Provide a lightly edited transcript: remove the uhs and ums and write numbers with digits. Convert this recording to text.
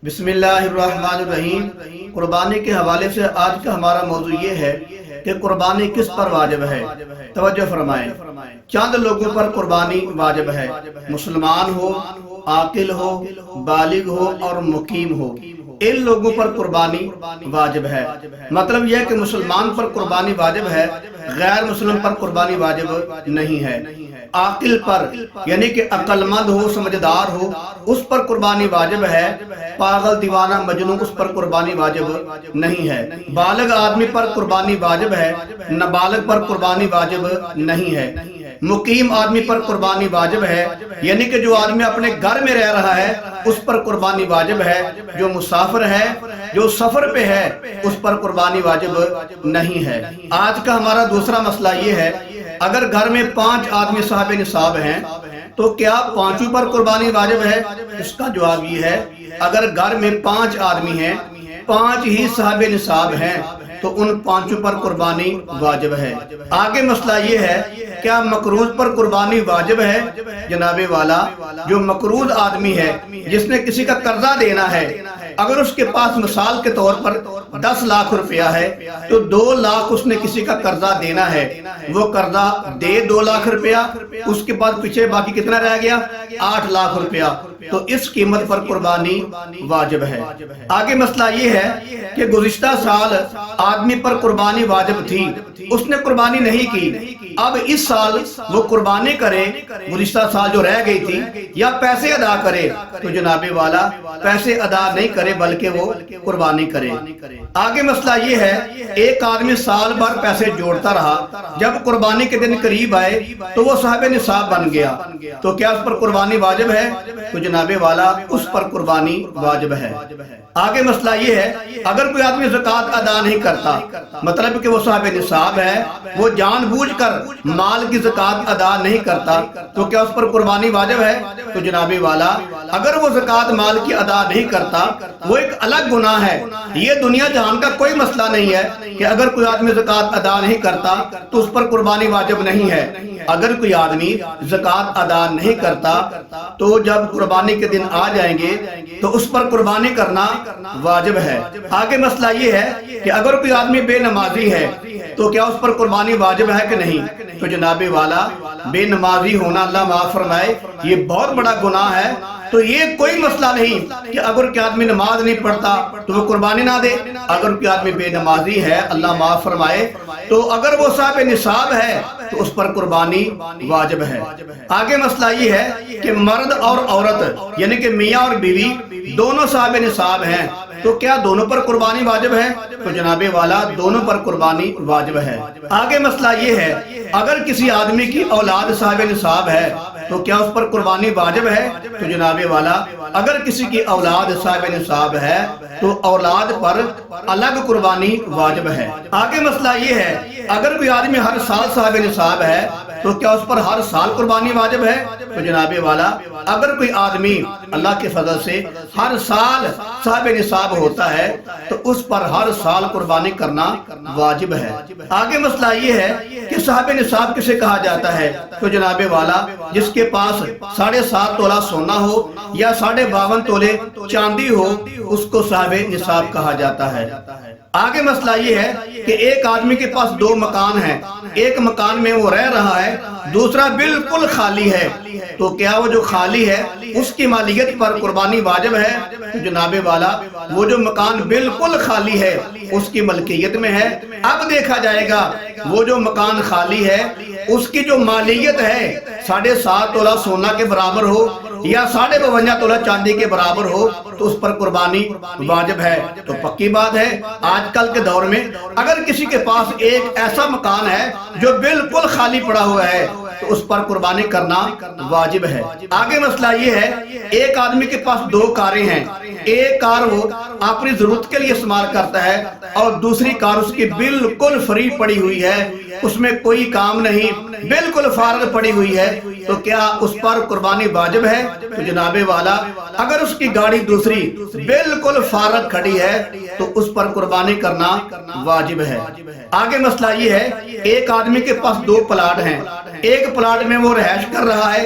بسم اللہ الرحمن الرحیم۔ قربانی کے حوالے سے آج کا ہمارا موضوع یہ ہے کہ قربانی کس پر واجب ہے۔ توجہ فرمائیں، چند لوگوں پر قربانی واجب ہے، مسلمان ہو، عاقل ہو، بالغ ہو اور مقیم ہو، ان لوگوں پر قربانی واجب ہے۔ مطلب یہ کہ مسلمان پر قربانی واجب ہے، غیر مسلم پر قربانی واجب نہیں ہے۔ عاقل پر یعنی کہ عقل مند ہو، سمجھدار ہو، اس پر قربانی واجب ہے، پاگل دیوانہ مجنون اس پر قربانی واجب نہیں ہے۔ بالغ آدمی پر قربانی واجب ہے، نابالغ پر قربانی واجب نہیں ہے۔ مقیم آدمی پر قربانی واجب ہے، یعنی کہ جو آدمی اپنے گھر میں رہ رہا ہے اس پر قربانی واجب ہے، جو مسافر ہے، جو سفر پہ ہے، اس پر قربانی واجب نہیں ہے۔ آج کا ہمارا دوسرا مسئلہ یہ ہے، اگر گھر میں 5 آدمی صاحب نصاب ہیں تو کیا 5 پر قربانی واجب ہے؟ اس کا جواب یہ ہے، اگر گھر میں 5 آدمی ہیں، 5 ہی صاحب نصاب ہیں تو ان 5 پر قربانی واجب ہے۔ آگے مسئلہ یہ ہے، کیا مقروض پر قربانی واجب ہے؟ جناب والا، جو مقروض آدمی ہے، جس نے کسی کا قرضہ دینا ہے، اگر اس کے پاس مثال کے طور پر 10 لاکھ روپیہ ہے تو 2 لاکھ اس نے کسی کا قرضہ دینا ہے، وہ قرضہ دے 2 لاکھ روپیہ، اس کے بعد پیچھے باقی کتنا رہ گیا؟ 8 لاکھ روپیہ، تو اس قیمت پر قربانی واجب ہے۔ آگے مسئلہ یہ ہے کہ گزشتہ سال آدمی پر قربانی واجب تھی، اس نے قربانی نہیں کی، اب اس سال وہ قربانی کرے، گزشتہ سال جو رہ گئی تھی، یا پیسے ادا کرے، تو جناب والا پیسے ادا نہیں کرے بلکہ وہ قربانی کرے۔ آگے مسئلہ یہ ہے، ایک آدمی سال بھر پیسے جوڑتا رہا، جب قربانی کے دن قریب آئے تو وہ صاحب نصاب بن گیا، تو کیا اس پر قربانی واجب ہے؟ تو جناب والا اس پر قربانی واجب ہے۔ آگے مسئلہ یہ ہے، اگر کوئی آدمی زکوٰۃ ادا نہیں کرتا، مطلب کہ وہ صاحب نصاب ہے، وہ جان بوجھ کر مال کی زکوٰۃ ادا نہیں کرتا، تو کیا اس پر قربانی واجب ہے؟ تو جناب والا اگر وہ زکوٰۃ مال کی ادا نہیں کرتا، وہ ایک الگ گناہ ہے، یہ دنیا جہان کا کوئی مسئلہ نہیں ہے کہ اگر کوئی آدمی زکوٰۃ ادا نہیں کرتا تو اس پر قربانی واجب نہیں ہے۔ اگر کوئی آدمی زکوٰۃ ادا نہیں کرتا تو جب قربانی کے دن آ جائیں گے تو اس پر قربانی کرنا واجب ہے۔ آگے مسئلہ یہ ہے کہ اگر کوئی آدمی بے نمازی ہے تو کیا اس پر قربانی واجب ہے کہ نہیں؟ تو جناب والا بے نمازی ہونا، اللہ معاف فرمائے، یہ بہت بڑا گناہ ہے، تو یہ کوئی مسئلہ نہیں کہ اگر کوئی آدمی نماز نہیں پڑھتا تو وہ قربانی نہ دے۔ اگر کوئی آدمی بے نمازی ہے، اللہ معاف فرمائے، تو اگر وہ صاحب نصاب ہے تو اس پر قربانی واجب ہے۔ آگے مسئلہ یہ ہے کہ مرد اور عورت یعنی کہ میاں اور بیوی دونوں صاحب نصاب ہیں، تو کیا دونوں پر قربانی واجب ہے؟ تو جناب والا دونوں پر قربانی واجب ہے۔ آگے مسئلہ یہ ہے، اگر کسی آدمی کی اولاد صاحب نصاب ہے تو کیا اس پر قربانی واجب ہے؟ تو جناب والا اگر کسی کی اولاد صاحب نصاب ہے تو اولاد پر الگ قربانی واجب ہے۔ آگے مسئلہ یہ ہے، اگر کوئی آدمی ہر سال صاحب نصاب ہے تو کیا اس پر ہر سال قربانی واجب ہے؟ تو جناب والا اگر کوئی آدمی اللہ کے فضل سے ہر سال صاحب نصاب ہوتا ہے تو اس پر ہر سال قربانی کرنا واجب ہے۔ آگے مسئلہ یہ ہے کہ صاحب نصاب کسے کہا جاتا ہے؟ تو جناب والا جس کے پاس 7.5 تولہ سونا ہو یا 52.5 تولے چاندی ہو، اس کو صاحب نصاب کہا جاتا ہے۔ آگے مسئلہ یہ ہے کہ ایک آدمی کے پاس 2 مکان ہیں، ایک مکان میں وہ رہ رہا ہے، دوسرا بالکل خالی ہے، تو کیا وہ جو خالی ہے اس کی مالیت پر قربانی واجب ہے؟ تو جناب والا وہ جو مکان بالکل خالی ہے اس کی ملکیت میں ہے، اب دیکھا جائے گا وہ جو مکان خالی ہے اس کی جو مالیت ہے 7.5 تولہ سونا کے برابر ہو یا 52.5 تولہ چاندی کے برابر ہو تو اس پر قربانی واجب ہے۔ تو پکی بات ہے، آج کل کے دور میں اگر کسی کے پاس ایک ایسا مکان ہے جو بالکل خالی پڑا ہوا ہے تو اس پر قربانی کرنا واجب ہے۔ آگے مسئلہ یہ ہے، ایک آدمی کے پاس 2 کاریں ہیں، ایک کار وہ اپنی ضرورت کے لیے استعمال کرتا ہے اور دوسری کار اس کی بالکل فری پڑی ہوئی ہے، اس میں کوئی کام نہیں، بالکل فارغ پڑی ہوئی ہے، تو کیا اس پر قربانی واجب ہے؟ تو جناب والا اگر اس کی گاڑی دوسری بالکل فارغ کھڑی ہے تو اس پر قربانی کرنا واجب ہے۔ آگے مسئلہ یہ ہے، ایک آدمی کے پاس 2 پلاٹ ہیں، ایک پلاٹ میں وہ رہائش کر رہا ہے،